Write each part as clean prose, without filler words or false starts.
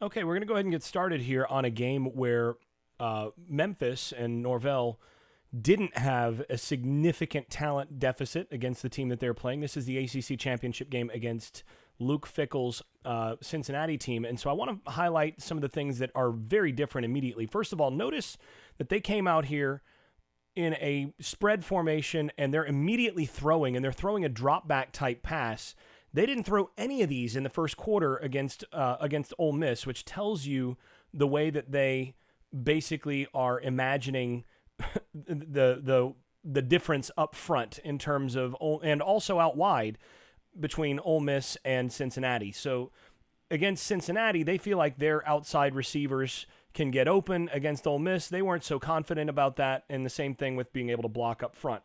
Okay, we're going to go ahead and get started here on a game where Memphis and Norvell didn't have a significant talent deficit against the team that they're playing. This is the ACC championship game against Luke Fickell's Cincinnati team. And so I want to highlight some of the things that are very different immediately. First of all, notice that they came out here in a spread formation and they're immediately throwing, and they're throwing a drop back type pass. They didn't throw any of these in the first quarter against Ole Miss, which tells you the way that they basically are imagining the difference up front in terms of, and also out wide between Ole Miss and Cincinnati. So against Cincinnati, they feel like their outside receivers can get open. Against Ole Miss, they weren't so confident about that, and the same thing with being able to block up front.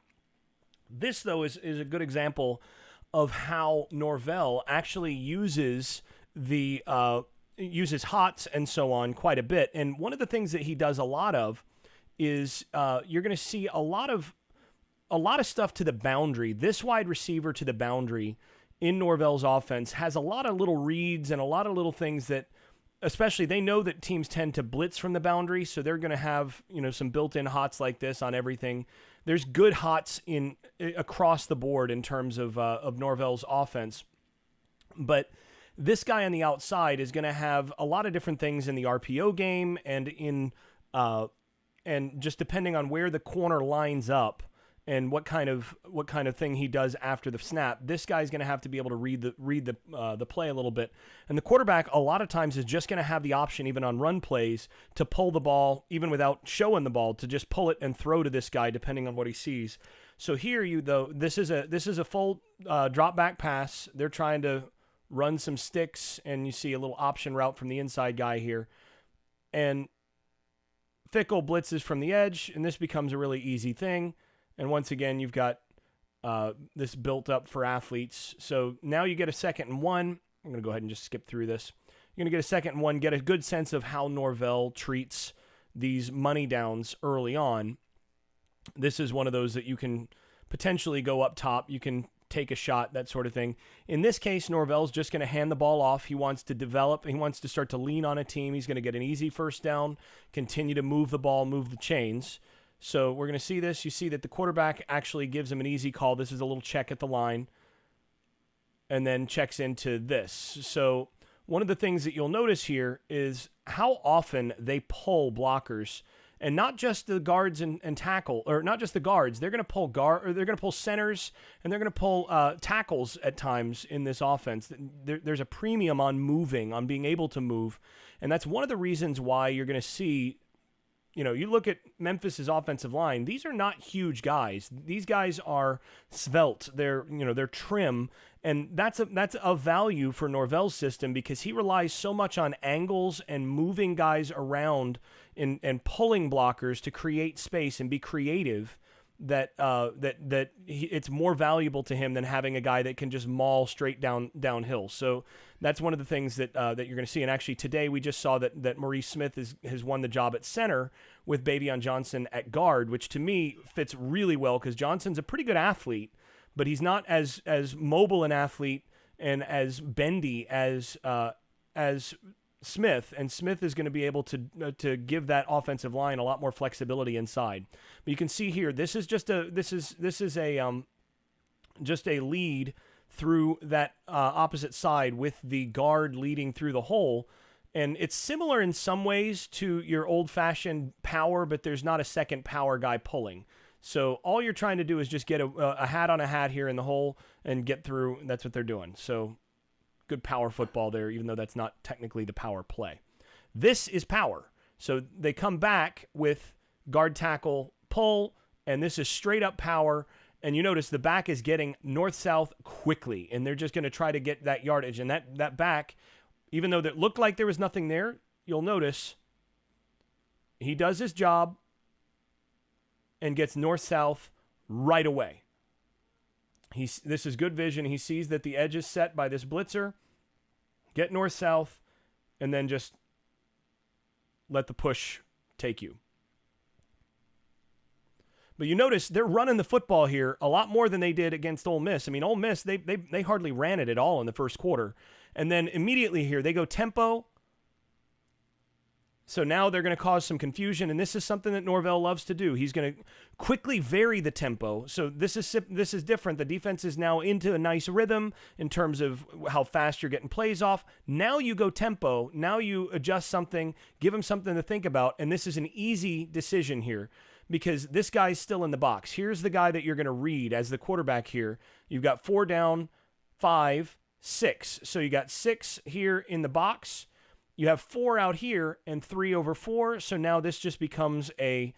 This, though, is a good example of how Norvell actually uses uses hots and so on quite a bit. And one of the things that he does a lot of is you're going to see a lot of stuff to the boundary. This wide receiver to the boundary in Norvell's offense has a lot of little reads and a lot of little things that, especially, they know that teams tend to blitz from the boundary, so they're going to have, some built-in hots like this on everything. There's good hots across the board in terms of Norvell's offense, but this guy on the outside is going to have a lot of different things in the RPO game and just depending on where the corner lines up and what kind of thing he does after the snap, this guy's going to have to be able to read the play a little bit. And the quarterback a lot of times is just going to have the option, even on run plays, to pull the ball even without showing the ball, to just pull it and throw to this guy depending on what he sees. So here, this is a full drop back pass. They're trying to run some sticks, and you see a little option route from the inside guy here, and Fickell blitzes from the edge, and this becomes a really easy thing. And once again, you've got this built up for athletes. So now you get a 2nd and 1. I'm going to go ahead and just skip through this. You're going to get a 2nd and 1, get a good sense of how Norvell treats these money downs early on. This is one of those that you can potentially go up top. You can take a shot, that sort of thing. In this case, Norvell's just going to hand the ball off. He wants to develop. He wants to start to lean on a team. He's going to get an easy first down, continue to move the ball, move the chains. So we're going to see this. You see that the quarterback actually gives him an easy call. This is a little check at the line, and then checks into this. So one of the things that you'll notice here is how often they pull blockers, and not just the guards and tackle, or not just the guards. They're going to pull they're going to pull centers, and they're going to pull tackles at times in this offense. There's a premium on moving, on being able to move, and that's one of the reasons why you're going to see. You look at Memphis's offensive line, these are not huge guys. These guys are svelte. They're trim, and that's a value for Norvell's system because he relies so much on angles and moving guys around and pulling blockers to create space and be creative. It's more valuable to him than having a guy that can just maul straight downhill. So that's one of the things that you're going to see. And actually today we just saw that Maurice Smith has won the job at center with Bavion Johnson at guard, which to me fits really well because Johnson's a pretty good athlete, but he's not as mobile an athlete and as bendy as Smith, and Smith is going to be able to give that offensive line a lot more flexibility inside. But you can see here, this is just a lead through that opposite side with the guard leading through the hole, and it's similar in some ways to your old-fashioned power, but there's not a second power guy pulling. So all you're trying to do is just get a hat on a hat here in the hole and get through. And that's what they're doing. So good power football there, even though that's not technically the power play. This is power. So they come back with guard tackle pull, and this is straight up power. And you notice the back is getting north-south quickly, and they're just going to try to get that yardage. And that back, even though it looked like there was nothing there, you'll notice he does his job and gets north-south right away. This is good vision. He sees that the edge is set by this blitzer. Get north-south, and then just let the push take you. But you notice they're running the football here a lot more than they did against Ole Miss. I mean, Ole Miss, they hardly ran it at all in the first quarter. And then immediately here, they go tempo, So now they're going to cause some confusion, and this is something that Norvell loves to do. He's going to quickly vary the tempo. So this is different. The defense is now into a nice rhythm in terms of how fast you're getting plays off. Now you go tempo. Now you adjust something, give him something to think about, and this is an easy decision here because this guy's still in the box. Here's the guy that you're going to read as the quarterback here. You've got 4 down, 5, 6. So you got 6 here in the box. You have 4 out here and 3 over 4. So now this just becomes a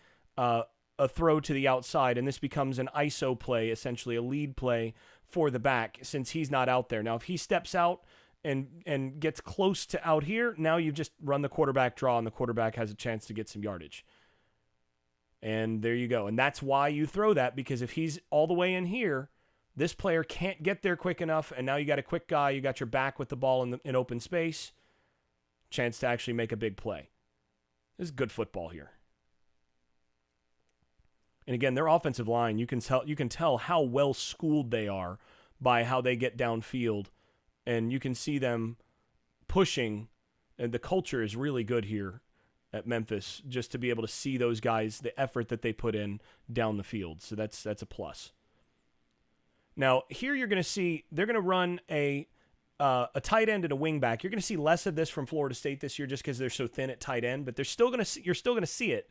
throw to the outside, and this becomes an ISO play, essentially a lead play for the back since he's not out there. Now, if he steps out and gets close to out here, now you just run the quarterback draw, and the quarterback has a chance to get some yardage. And there you go. And that's why you throw that, because if he's all the way in here, this player can't get there quick enough, and now you got a quick guy. You got your back with the ball in open space. Chance to actually make a big play. This is good football here. And again, their offensive line, you can tell how well schooled they are by how they get downfield, and you can see them pushing, and the culture is really good here at Memphis just to be able to see those guys, the effort that they put in down the field. So that's a plus. Now, here you're going to see they're going to run a tight end and a wing back. You're going to see less of this from Florida State this year just because they're so thin at tight end, but you're still going to see it.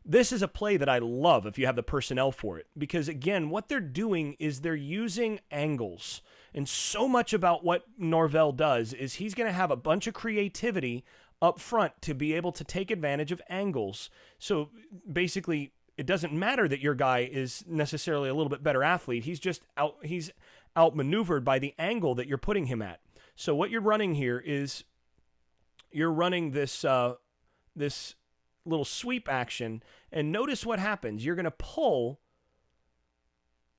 This is a play that I love if you have the personnel for it, because again, what they're doing is they're using angles. And so much about what Norvell does is he's going to have a bunch of creativity up front to be able to take advantage of angles. So basically, it doesn't matter that your guy is necessarily a little bit better athlete. He's outmaneuvered by the angle that you're putting him at. So what you're running here is you're running this little sweep action, and notice what happens. You're going to pull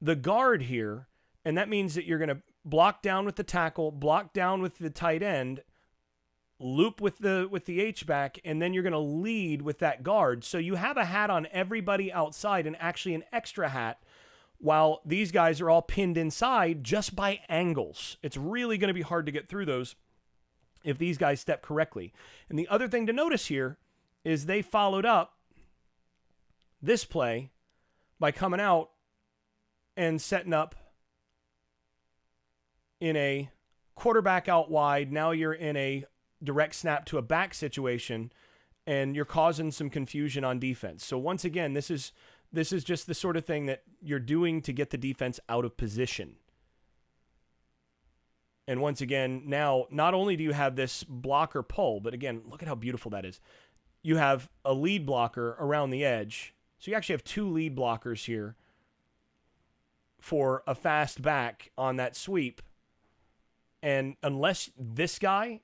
the guard here, and that means that you're going to block down with the tackle, block down with the tight end, loop with the H-back, and then you're going to lead with that guard. So you have a hat on everybody outside and actually an extra hat while these guys are all pinned inside just by angles. It's really going to be hard to get through those if these guys step correctly. And the other thing to notice here is they followed up this play by coming out and setting up in a quarterback out wide. Now you're in a direct snap to a back situation, and you're causing some confusion on defense. So once again, this is just the sort of thing that you're doing to get the defense out of position. And once again, now, not only do you have this blocker pull, but again, look at how beautiful that is. You have a lead blocker around the edge. So you actually have 2 lead blockers here for a fast back on that sweep. And unless this guy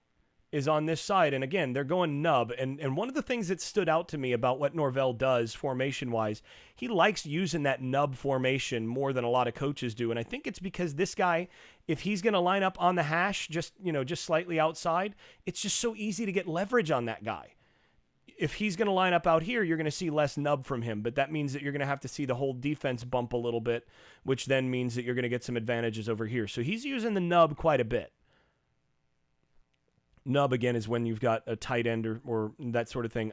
is on this side, and again, they're going nub. And one of the things that stood out to me about what Norvell does formation-wise, he likes using that nub formation more than a lot of coaches do. And I think it's because this guy, if he's going to line up on the hash, just slightly outside, it's just so easy to get leverage on that guy. If he's going to line up out here, you're going to see less nub from him, but that means that you're going to have to see the whole defense bump a little bit, which then means that you're going to get some advantages over here. So he's using the nub quite a bit. Nub, again, is when you've got a tight end or that sort of thing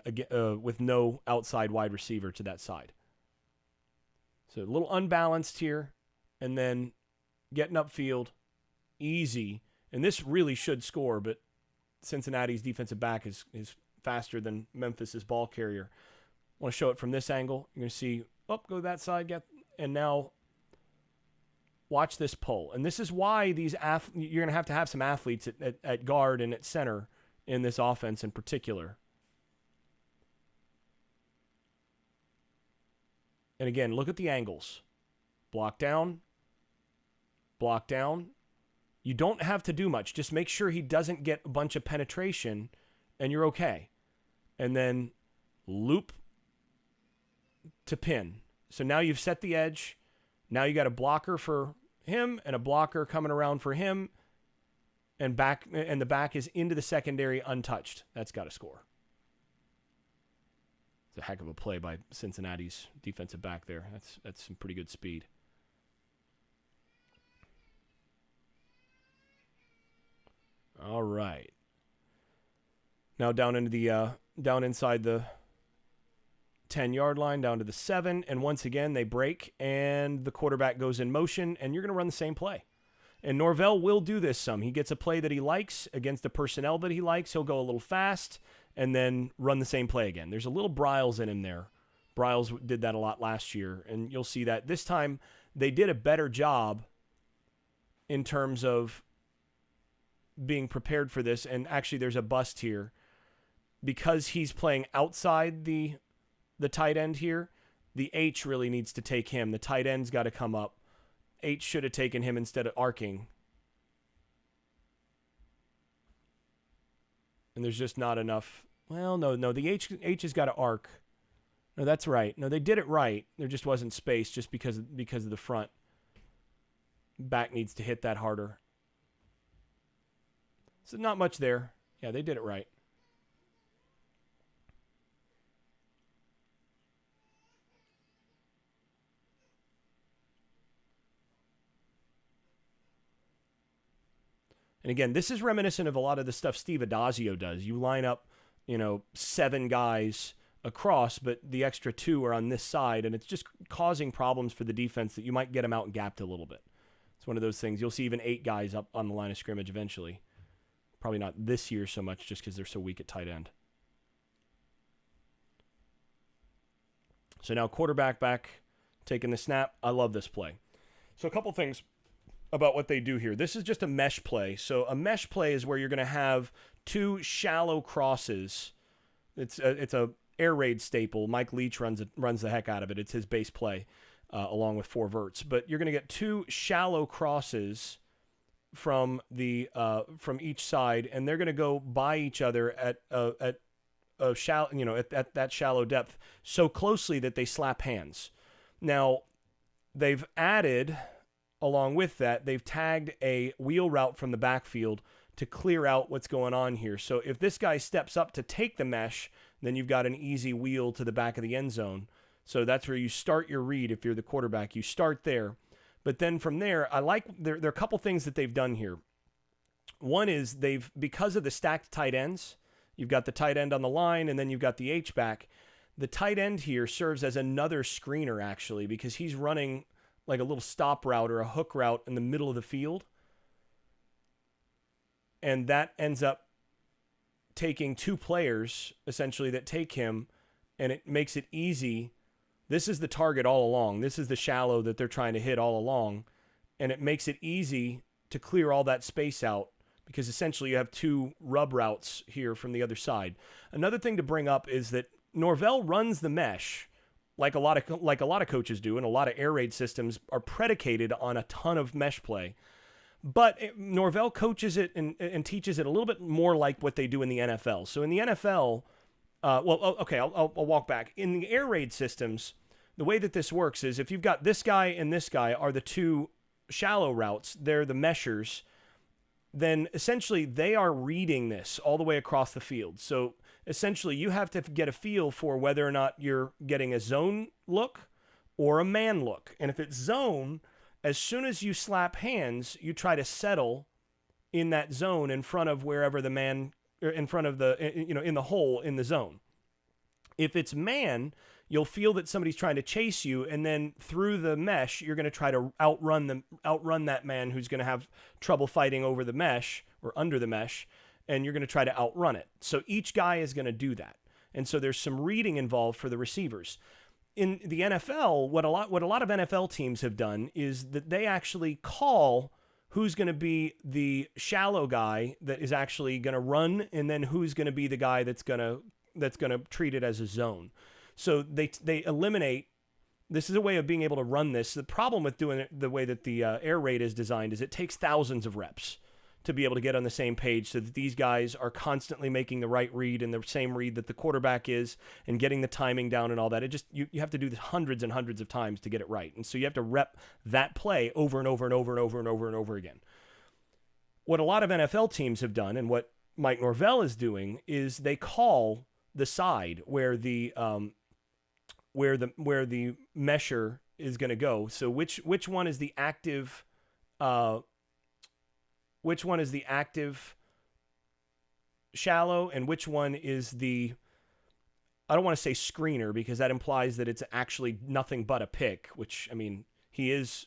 with no outside wide receiver to that side. So a little unbalanced here, and then getting upfield, easy. And this really should score, but Cincinnati's defensive back is faster than Memphis's ball carrier. I want to show it from this angle. You're going to see, go that side, and now watch this pull. And this is why you're going to have some athletes at guard and at center in this offense in particular. And again, look at the angles. Block down. Block down. You don't have to do much. Just make sure he doesn't get a bunch of penetration, and you're okay. And then loop to pin. So now you've set the edge. Now you got a blocker for him and a blocker coming around for him, and the back is into the secondary untouched. That's got to score. It's a heck of a play by Cincinnati's defensive back there. That's some pretty good speed. All right. Now down into the down inside the 10-yard line, down to the 7, and once again they break, and the quarterback goes in motion, and you're going to run the same play. And Norvell will do this some. He gets a play that he likes against the personnel that he likes. He'll go a little fast and then run the same play again. There's a little Briles in him there. Briles did that a lot last year, and you'll see that. This time they did a better job in terms of being prepared for this, and actually there's a bust here. Because he's playing outside the tight end here, the H really needs to take him. The tight end's got to come up. H should have taken him instead of arcing. And there's just not enough. Well, no, the H has got to arc. No, that's right. No, they did it right. There just wasn't space just because of the front. Back needs to hit that harder. So not much there. Yeah, they did it right. And again, this is reminiscent of a lot of the stuff Steve Adazio does. You line up, 7 guys across, but the extra 2 are on this side, and it's just causing problems for the defense that you might get them out and gapped a little bit. It's one of those things. You'll see even 8 guys up on the line of scrimmage eventually. Probably not this year so much just because they're so weak at tight end. So now quarterback back, taking the snap. I love this play. So a couple things about what they do here. This is just a mesh play. So a mesh play is where you're going to have 2 shallow crosses. It's a air raid staple. Mike Leach runs the heck out of it. It's his base play along with 4 verts. But you're going to get 2 shallow crosses from each side, and they're going to go by each other at a shallow, at that shallow depth so closely that they slap hands. Now they've added, along with that, they've tagged a wheel route from the backfield to clear out what's going on here. So if this guy steps up to take the mesh, then you've got an easy wheel to the back of the end zone. So that's where you start your read if you're the quarterback. You start there. But then from there, there are a couple things that they've done here. One is because of the stacked tight ends, you've got the tight end on the line, and then you've got the H-back. The tight end here serves as another screener, actually, because he's running like a little stop route or a hook route in the middle of the field. And that ends up taking 2 players, essentially, that take him, and it makes it easy. This is the target all along. This is the shallow that they're trying to hit all along, and it makes it easy to clear all that space out because essentially you have 2 rub routes here from the other side. Another thing to bring up is that Norvell runs the mesh like a lot of coaches do, and a lot of air raid systems are predicated on a ton of mesh play. But Norvell coaches it and teaches it a little bit more like what they do in the NFL. So in the NFL, I'll walk back. In the air raid systems, the way that this works is if you've got this guy and this guy are the 2 shallow routes, they're the meshers, then essentially they are reading this all the way across the field. So essentially you have to get a feel for whether or not you're getting a zone look or a man look. And if it's zone, as soon as you slap hands, you try to settle in that zone in front of wherever the man, or in front of the, in the hole in the zone. If it's man, you'll feel that somebody's trying to chase you, and then through the mesh, you're going to try to outrun that man who's going to have trouble fighting over the mesh or under the mesh, and you're going to try to outrun it. So each guy is going to do that. And so there's some reading involved for the receivers. In the NFL, what a lot of NFL teams have done is that they actually call who's going to be the shallow guy that is actually going to run, and then who's going to be the guy that's going to treat it as a zone. So they eliminate. This is a way of being able to run this. The problem with doing it the way that the air raid is designed is it takes thousands of reps to be able to get on the same page so that these guys are constantly making the right read and the same read that the quarterback is and getting the timing down and all that. It just, you have to do this hundreds and hundreds of times to get it right. And so you have to rep that play over and over and over and over and over and over again. What a lot of NFL teams have done and what Mike Norvell is doing is they call the side where the mesher is going to go. So which one is the active shallow and which one is the I don't want to say screener because that implies that it's actually nothing but a pick, which, I mean, his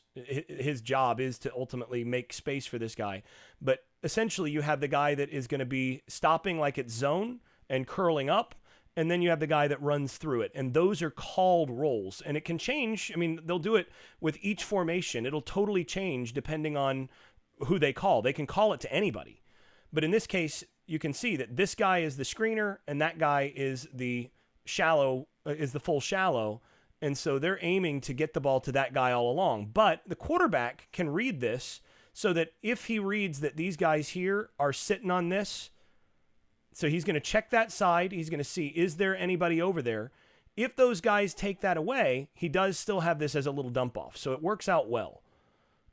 job is to ultimately make space for this guy. But essentially you have the guy that is going to be stopping like it's zone and curling up, and then you have the guy that runs through it. And those are called roles, and it can change. I mean, they'll do it with each formation. It'll totally change depending on who they call. They can call it to anybody. But in this case, you can see that this guy is the screener and that guy is the full shallow. And so they're aiming to get the ball to that guy all along. But the quarterback can read this so that if he reads that these guys here are sitting on this, so he's going to check that side. He's going to see, is there anybody over there? If those guys take that away, he does still have this as a little dump off. So it works out well.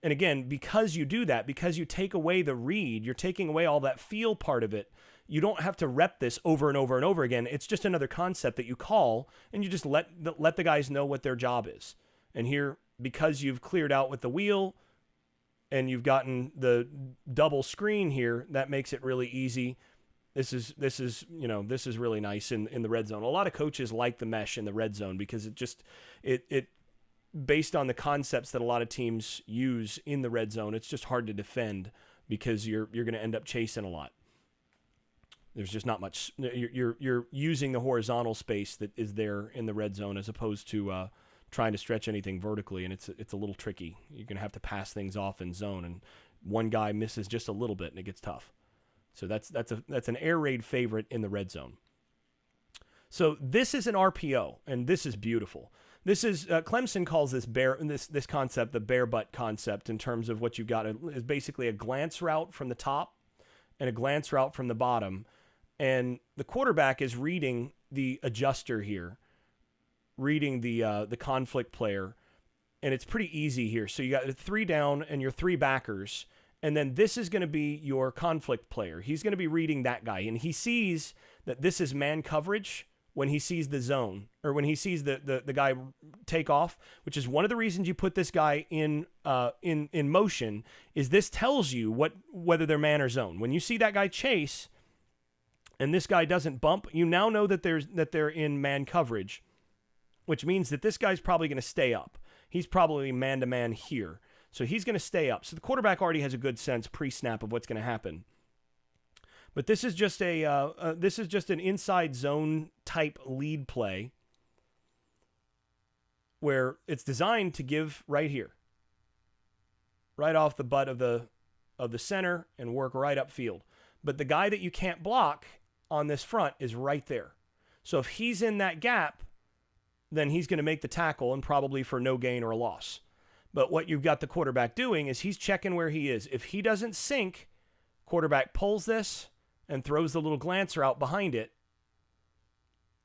And again, because you do that, because you take away the read, you're taking away all that feel part of it. You don't have to rep this over and over and over again. It's just another concept that you call, and you just let the guys know what their job is. And here, because you've cleared out with the wheel and you've gotten the double screen here, that makes it really easy. This is really nice in the red zone. A lot of coaches like the mesh in the red zone because it based on the concepts that a lot of teams use in the red zone, it's just hard to defend because you're going to end up chasing a lot. There's just not much. You're using the horizontal space that is there in the red zone as opposed to trying to stretch anything vertically, and it's a little tricky. You're going to have to pass things off in zone, and one guy misses just a little bit, and it gets tough. So that's an air raid favorite in the red zone. So this is an RPO, and this is beautiful. This is Clemson calls this concept the bear butt concept in terms of what you've got is basically a glance route from the top and a glance route from the bottom. And the quarterback is reading the adjuster here, reading the conflict player, and it's pretty easy here. So you got 3 down and your 3 backers, and then this is going to be your conflict player. He's going to be reading that guy, and he sees that this is man coverage when he sees the zone, or when he sees the guy take off, which is one of the reasons you put this guy in motion, is this tells you whether they're man or zone. When you see that guy chase, and this guy doesn't bump, you now know that they're in man coverage, which means that this guy's probably going to stay up. He's probably man-to-man here. So he's going to stay up. So the quarterback already has a good sense pre-snap of what's going to happen. But this is just an inside zone type lead play where it's designed to give right here, right off the butt of the center and work right upfield. But the guy that you can't block on this front is right there. So if he's in that gap, then he's going to make the tackle and probably for no gain or a loss. But what you've got the quarterback doing is he's checking where he is. If he doesn't sink, quarterback pulls this and throws the little glancer out behind it.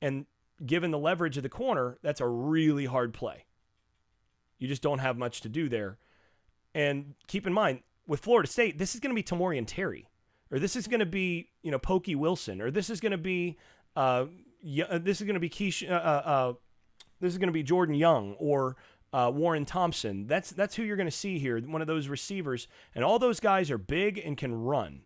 And given the leverage of the corner, that's a really hard play. You just don't have much to do there. And keep in mind, with Florida State, this is going to be Tamorrion Terry. Or this is going to be, Pokey Wilson, or this is going to be, this is going to be Jordan Young or Warren Thompson. That's who you're going to see here. One of those receivers, and all those guys are big and can run.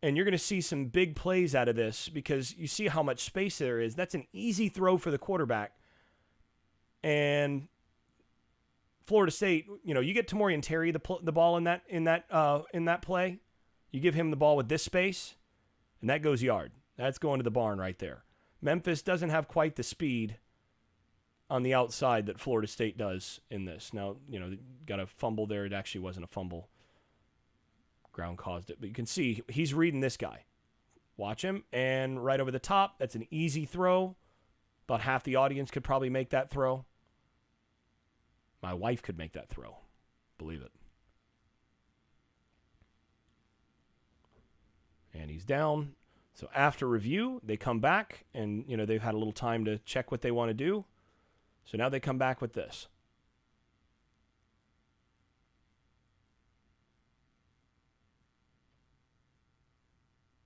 And you're going to see some big plays out of this because you see how much space there is. That's an easy throw for the quarterback. And Florida State, you get Tamorrion Terry the ball in that play. You give him the ball with this space, and that goes yard. That's going to the barn right there. Memphis doesn't have quite the speed on the outside that Florida State does in this. Now, got a fumble there. It actually wasn't a fumble. Ground caused it. But you can see he's reading this guy. Watch him. And right over the top, that's an easy throw. About half the audience could probably make that throw. My wife could make that throw. Believe it. And he's down. So after review, they come back and, they've had a little time to check what they want to do. So now they come back with this.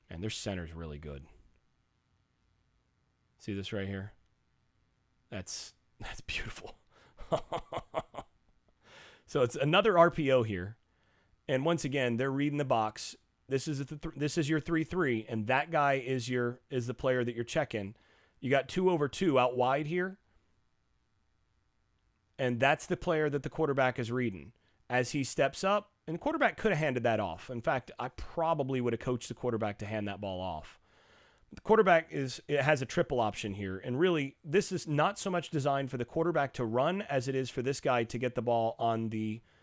And their center's really good. See this right here? That's beautiful. So it's another RPO here. And once again, they're reading the box. This is your 3-3, and that guy is the player that you're checking. You got 2/2 out wide here. And that's the player that the quarterback is reading. As he steps up, and the quarterback could have handed that off. In fact, I probably would have coached the quarterback to hand that ball off. The quarterback has a triple option here. And really, this is not so much designed for the quarterback to run as it is for this guy to get the ball on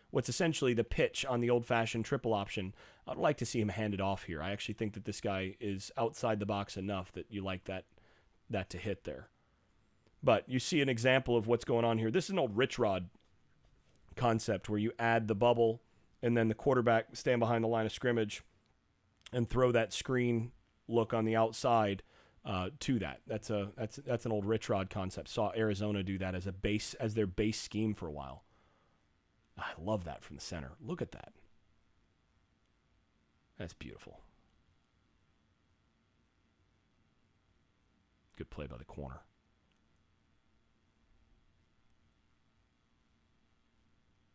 what's essentially the pitch on the old-fashioned triple option. I'd like to see him hand it off here. I actually think that this guy is outside the box enough that you like that to hit there. But you see an example of what's going on here. This is an old Rich Rod concept where you add the bubble and then the quarterback stand behind the line of scrimmage and throw that screen look on the outside to that. That's an old Rich Rod concept. Saw Arizona do that as their base scheme for a while. I love that from the center. Look at that. That's beautiful. Good play by the corner.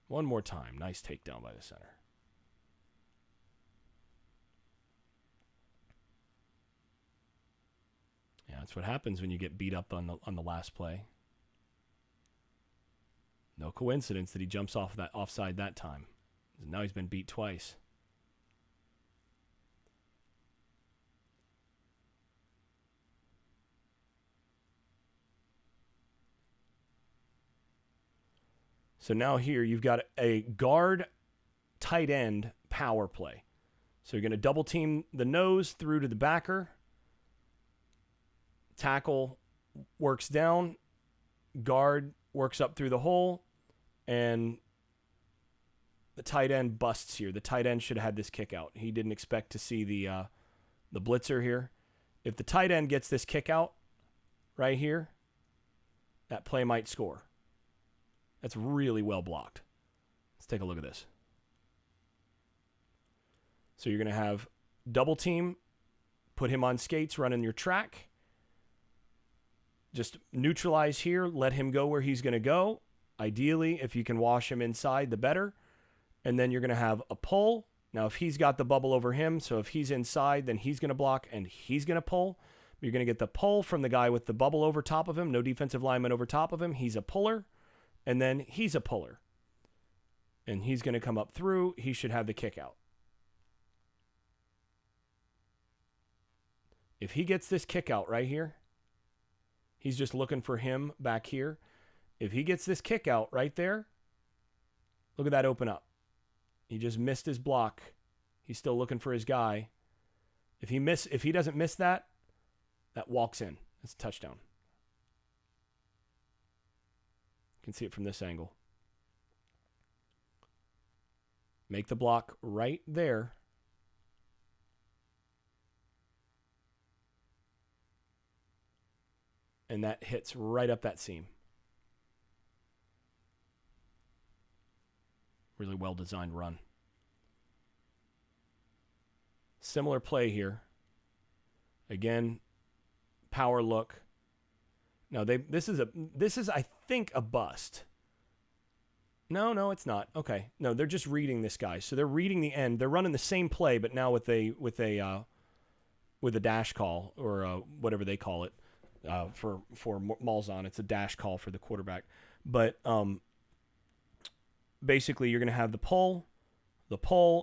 One more time. Nice takedown by the center. Yeah, that's what happens when you get beat up on the last play. No coincidence that he jumps off that offside that time. Now he's been beat twice. So now here you've got a guard tight end power play. So you're going to double team the nose through to the backer. Tackle works down. Guard works up through the hole. And the tight end busts here. The tight end should have had this kick out. He didn't expect to see the blitzer here. If the tight end gets this kick out right here, that play might score. That's really well blocked. Let's take a look at this. So you're going to have double team, put him on skates, run in your track. Just neutralize here, let him go where he's going to go. Ideally, if you can wash him inside, the better. And then you're going to have a pull. Now, if he's got the bubble over him, so if he's inside, then he's going to block and he's going to pull. You're going to get the pull from the guy with the bubble over top of him. No defensive lineman over top of him. He's a puller. And then he's a puller. And he's going to come up through. He should have the kick out. If he gets this kick out right here, he's just looking for him back here. If he gets this kick out right there, look at that open up. He just missed his block. He's still looking for his guy. If he doesn't miss that, that walks in. That's a touchdown. You can see it from this angle. Make the block right there. And that hits right up that seam. Really well-designed run. Similar play here. Again, power look. No, this is I think a bust. No, it's not. Okay. No, they're just reading this guy. So they're reading the end. They're running the same play, but now with a dash call or whatever they call it for Malzahn. It's a dash call for the quarterback. But basically you're going to have the pull,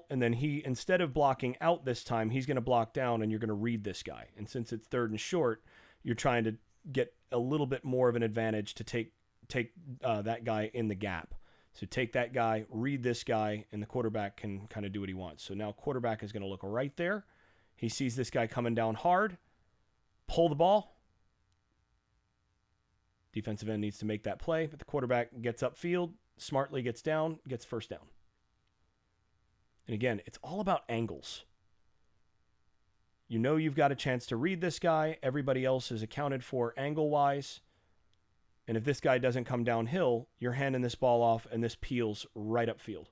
and then he, instead of blocking out this time, he's going to block down, and you're going to read this guy. And since it's third and short, you're trying to get a little bit more of an advantage to take that guy in the gap. So take that guy, read this guy, and the quarterback can kind of do what he wants. So now quarterback is going to look right there. He sees this guy coming down hard, pull the ball. Defensive end needs to make that play, but the quarterback gets upfield, smartly gets down, gets first down. And again, it's all about angles. You know you've got a chance to read this guy. Everybody else is accounted for angle-wise. And if this guy doesn't come downhill, you're handing this ball off, and this peels right upfield.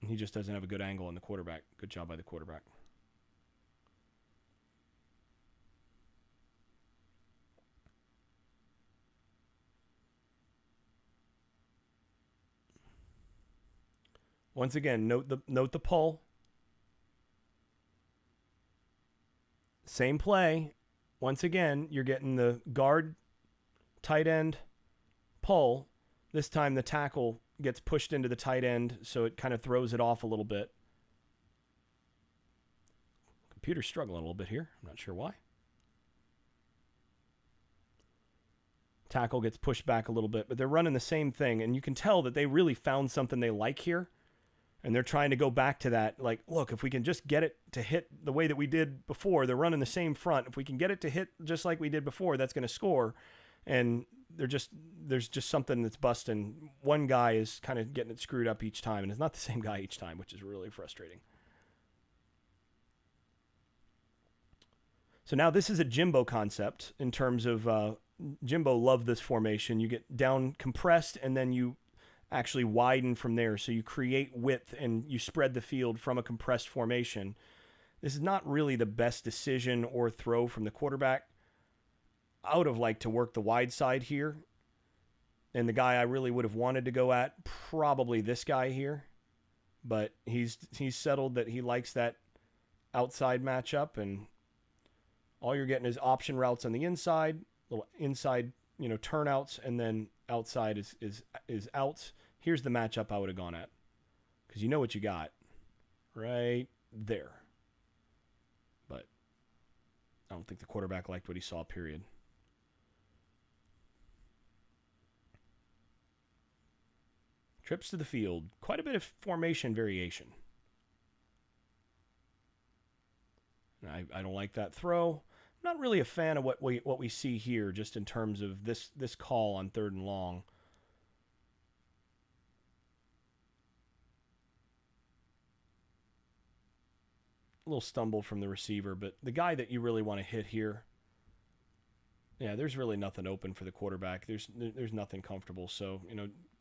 And he just doesn't have a good angle on the quarterback. Good job by the quarterback. Once again, note the pull. Same play. Once again, you're getting the guard, tight end, pull. This time the tackle gets pushed into the tight end, so it kind of throws it off a little bit. Computer's struggling a little bit here. I'm not sure why. Tackle gets pushed back a little bit, but they're running the same thing, and you can tell that they really found something they like here, and they're trying to go back to that. Like, look, if we can just get it to hit the way that we did before, they're running the same front. If we can get it to hit just like we did before, that's going to score. And there's just something that's busting. One guy is kind of getting it screwed up each time, and it's not the same guy each time, which is really frustrating. So now this is a Jimbo concept in terms of Jimbo loved this formation. You get down compressed, and then you actually widen from there. So you create width, and you spread the field from a compressed formation. This is not really the best decision or throw from the quarterback. I would have liked to work the wide side here. And the guy I really would have wanted to go at, probably this guy here. But he's settled that he likes that outside matchup, and all you're getting is option routes on the inside, little inside, turnouts, and then outside is outs. Here's the matchup I would have gone at, because you know what you got right there. But I don't think the quarterback liked what he saw, period. Trips to the field. Quite a bit of formation variation. I don't like that throw. I'm not really a fan of what we see here, just in terms of this call on 3rd and long. A little stumble from the receiver, but the guy that you really want to hit here, yeah, there's really nothing open for the quarterback. There's nothing comfortable. So,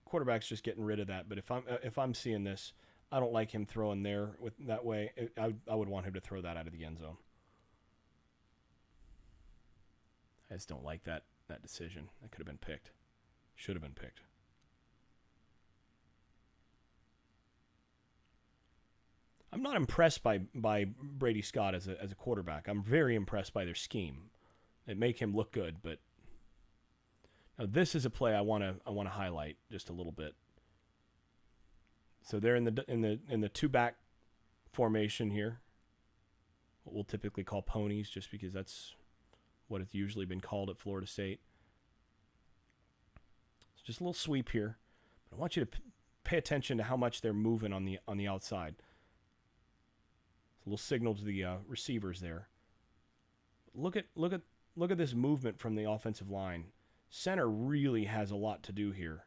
quarterback's just getting rid of that. But if I'm seeing this, I don't like him throwing there with that way. I would want him to throw that out of the end zone. I just don't like that decision. That could have been picked. Should have been picked. I'm not impressed by Brady Scott as a quarterback. I'm very impressed by their scheme. They make him look good, but now this is a play I want to highlight just a little bit. So they're in the two back formation here. What we'll typically call ponies, just because that's what it's usually been called at Florida State. It's just a little sweep here. But I want you to pay attention to how much they're moving on the outside. It's a little signal to the receivers there. Look at this movement from the offensive line. Center really has a lot to do here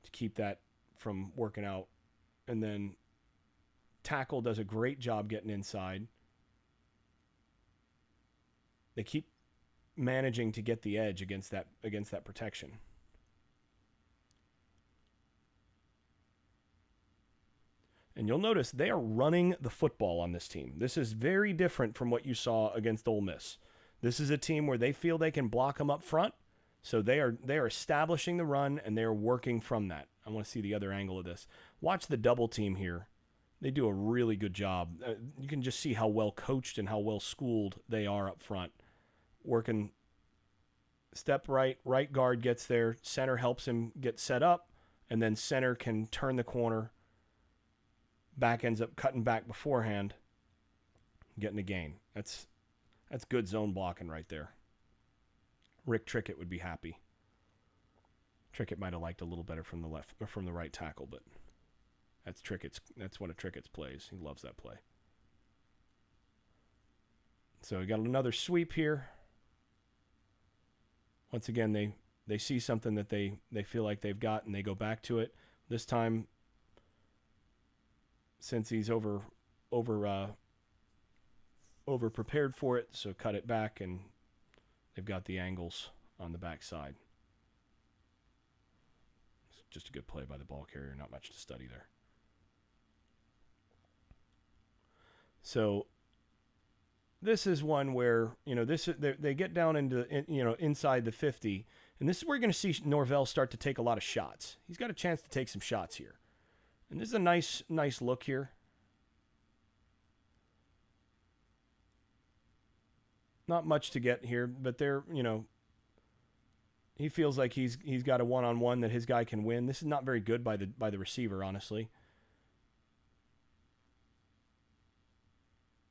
to keep that from working out. And then tackle does a great job getting inside. They keep managing to get the edge against that protection. And you'll notice they are running the football on this team. This is very different from what you saw against Ole Miss. This is a team where they feel they can block them up front, so they are establishing the run, and they are working from that. I want to see the other angle of this. Watch the double team here. They do a really good job. You can just see how well coached and how well schooled they are up front. Working step right guard gets there, center helps him get set up, and then center can turn the corner. Back ends up cutting back beforehand, getting a gain. That's good zone blocking right there. Rick Trickett would be happy. Trickett might have liked a little better from the right tackle, but that's one of Trickett's plays. He loves that play. So we got another sweep here. Once again, they see something that they feel like they've got, and they go back to it. This time, since he's over prepared for it, so cut it back, and they've got the angles on the backside. It's just a good play by the ball carrier. Not much to study there. So this is one where they get down into inside the 50, and this is where you're going to see Norvell start to take a lot of shots. He's got a chance to take some shots here, and this is a nice look here. Not much to get here, but he feels like he's got a one-on-one that his guy can win. This is not very good by the receiver, honestly.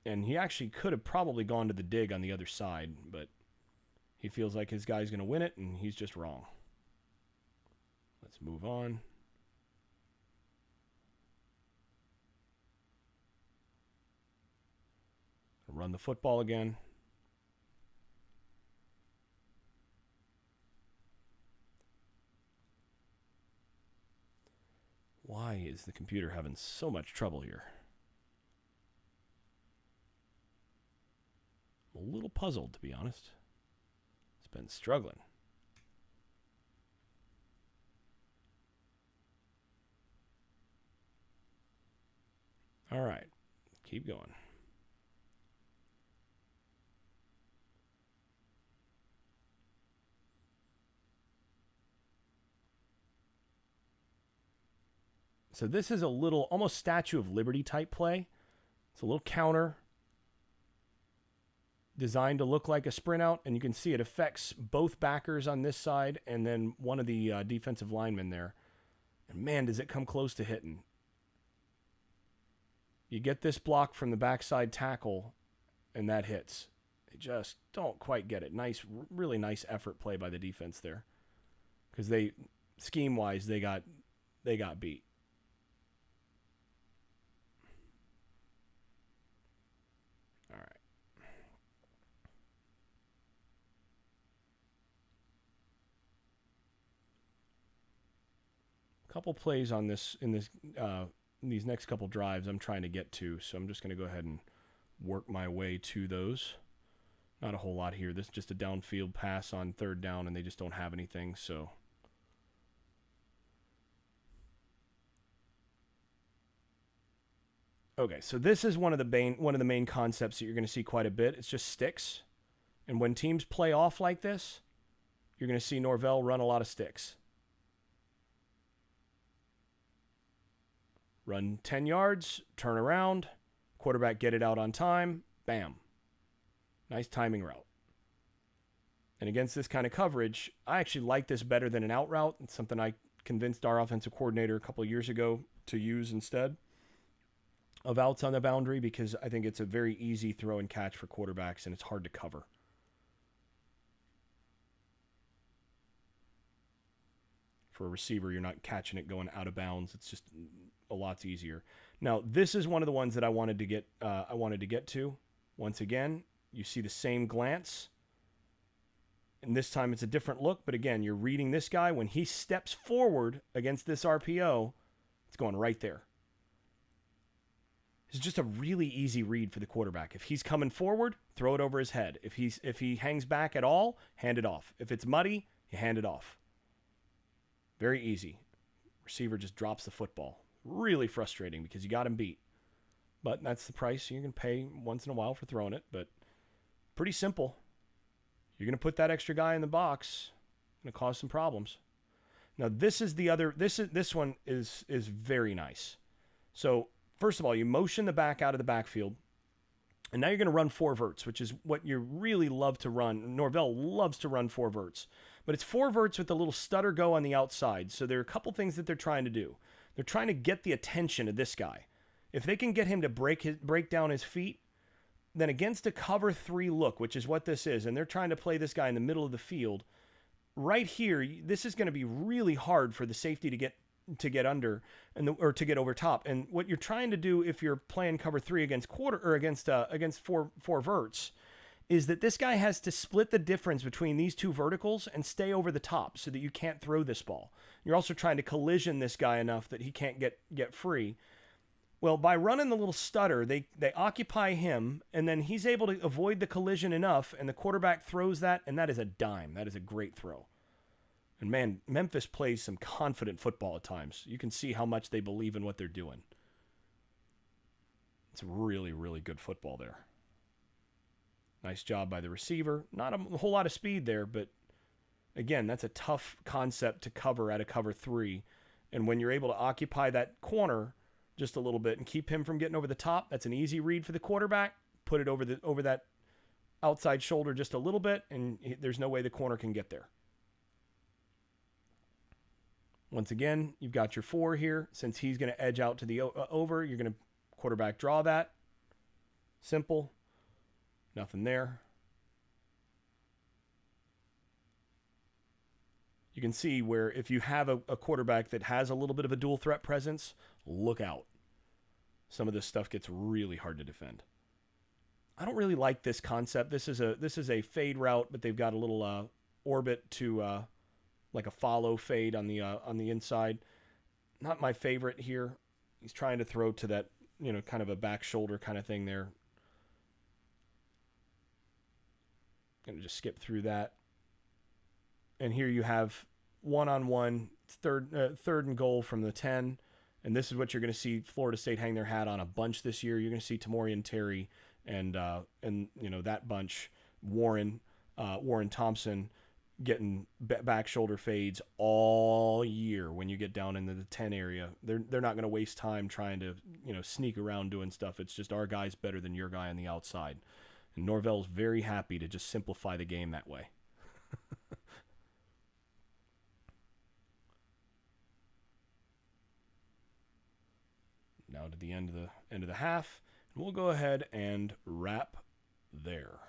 And he actually could have probably gone to the dig on the other side, but he feels like his guy's going to win it, and he's just wrong. Let's move on. Run the football again. Why is the computer having so much trouble here? I'm a little puzzled, to be honest. It's been struggling. All right, keep going. So this is a little almost Statue of Liberty type play. It's a little counter designed to look like a sprint out, and you can see it affects both backers on this side and then one of the defensive linemen there. And man, does it come close to hitting. You get this block from the backside tackle, and that hits. They just don't quite get it. Nice, really nice effort play by the defense there, because they, scheme-wise, they got beat. All right. Couple plays on this in these next couple drives I'm trying to get to, so I'm just going to go ahead and work my way to those. Not a whole lot here. This is just a downfield pass on third down, and they just don't have anything, so. Okay, so this is one of the main concepts that you're going to see quite a bit. It's just sticks. And when teams play off like this, you're going to see Norvell run a lot of sticks. Run 10 yards, turn around, quarterback get it out on time, bam. Nice timing route. And against this kind of coverage, I actually like this better than an out route. It's something I convinced our offensive coordinator a couple of years ago to use instead of outs on the boundary, because I think it's a very easy throw and catch for quarterbacks, and it's hard to cover. For a receiver, you're not catching it going out of bounds. It's just a lot easier. Now, this is one of the ones that I wanted to get to. Once again, you see the same glance. And this time it's a different look, but again, you're reading this guy. When he steps forward against this RPO, it's going right there. It's just a really easy read for the quarterback. If he's coming forward, throw it over his head. If he hangs back at all, hand it off. If it's muddy, you hand it off. Very easy. Receiver just drops the football. Really frustrating because you got him beat. But that's the price you're going to pay once in a while for throwing it. But pretty simple. You're going to put that extra guy in the box. Going to cause some problems. Now this is the other. This one is very nice. So first of all, you motion the back out of the backfield. And now you're going to run four verts, which is what you really love to run. Norvell loves to run four verts. But it's four verts with a little stutter go on the outside. So there are a couple things that they're trying to do. They're trying to get the attention of this guy. If they can get him to break down his feet, then against a cover 3 look, which is what this is, and they're trying to play this guy in the middle of the field, right here, this is going to be really hard for the safety to get under or to get over top. And what you're trying to do if you're playing cover 3 against four verts is that this guy has to split the difference between these two verticals and stay over the top so that you can't throw this ball. You're also trying to collision this guy enough that he can't get free. Well, by running the little stutter, they occupy him, and then he's able to avoid the collision enough, and the quarterback throws that, and that is a dime. That is a great throw. And man, Memphis plays some confident football at times. You can see how much they believe in what they're doing. It's really, really good football there. Nice job by the receiver. Not a whole lot of speed there, but again, that's a tough concept to cover at a cover 3. And when you're able to occupy that corner just a little bit and keep him from getting over the top, that's an easy read for the quarterback. Put it over that outside shoulder just a little bit, and there's no way the corner can get there. Once again, you've got your 4 here. Since he's going to edge out to the over, you're going to quarterback draw that. Simple. Nothing there. You can see where if you have a quarterback that has a little bit of a dual threat presence, look out. Some of this stuff gets really hard to defend. I don't really like this concept. This is a fade route, but they've got a little orbit to like a follow fade on the inside. Not my favorite here. He's trying to throw to that, kind of a back shoulder kind of thing there. Going to just skip through that. And here you have one-on-one, third and goal from the 10. And this is what you're going to see Florida State hang their hat on a bunch this year. You're going to see Tamorian Terry and that bunch, Warren Thompson, getting back shoulder fades all year when you get down into the 10 area. They're not going to waste time trying to sneak around doing stuff. It's just our guy's better than your guy on the outside. And Norvell's very happy to just simplify the game that way. Now to the end of the half, and we'll go ahead and wrap there.